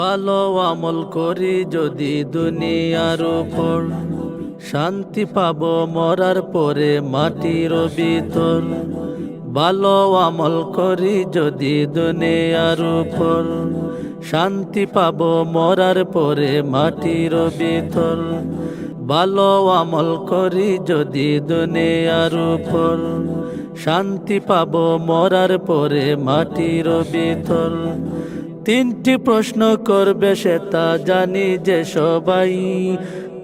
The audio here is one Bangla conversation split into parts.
ভালো আমল করি যদি দুনিয়ার উপর, শান্তি পাবো মরার পরে মাটির ভিতর। ভালো আমল করি যদি দুনিয়ার উপর, শান্তি পাবো মরার পরে মাটির ভিতর। ভালো আমল করি যদি দুনিয়ার উপর, শান্তি পাবো মরার পরে মাটির ভিতর। তিনটি প্রশ্ন করবে সে তা জানি যে সবাই,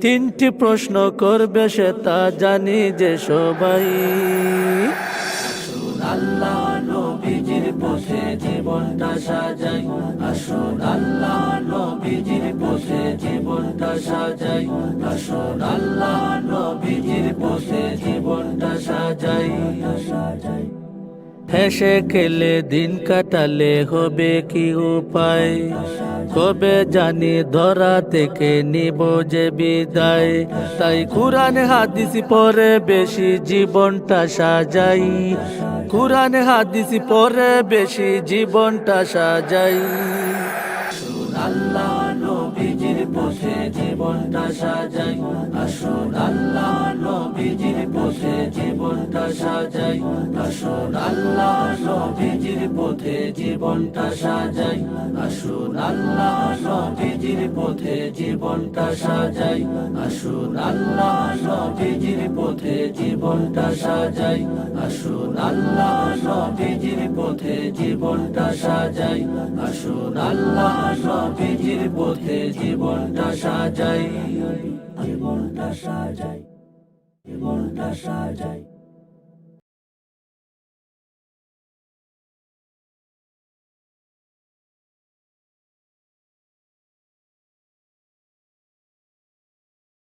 তিনটি প্রশ্ন করবে সে তা জানি যে সবাই। আসুন আল্লাহ নবীজির পথে জীবনটা সাজাই, আসুন আল্লাহ নবীজির পথে জীবনটা সাজাই, আসুন আল্লাহ নবীজির পথে জীবনটা সাজাই। হেসে খেলে দিন কাটালে হবে কি উপায়, কবে জানি ধরা থেকে নিব যে বিদায়। তাই কুরআন হাদিস পড়ে বেশি জীবনটা সাজাই, কুরআন হাদিস পড়ে বেশি জীবনটা সাজাই। আসুন আল্লাহ নবীজির পথে জীবনটা সাজাই, আসুন আল্লাহ নবীজির পথে জীবনটা সাজাই, আসুন আল্লাহ নবীজির পথে জীবনটা সাজাই, আসুন আল্লাহ নবীজির পথে জীবনটা সাজাই, আসুন আল্লাহ নবীজির পথে জীবনটা সাজাই, আসুন আল্লাহ নবীজির পথে জীবনটা সাজাই, আসুন আল্লাহ নবীজির পথে জীবনটা সাজাই, জীবনটা সাজাই, জীবনটা সাজাই।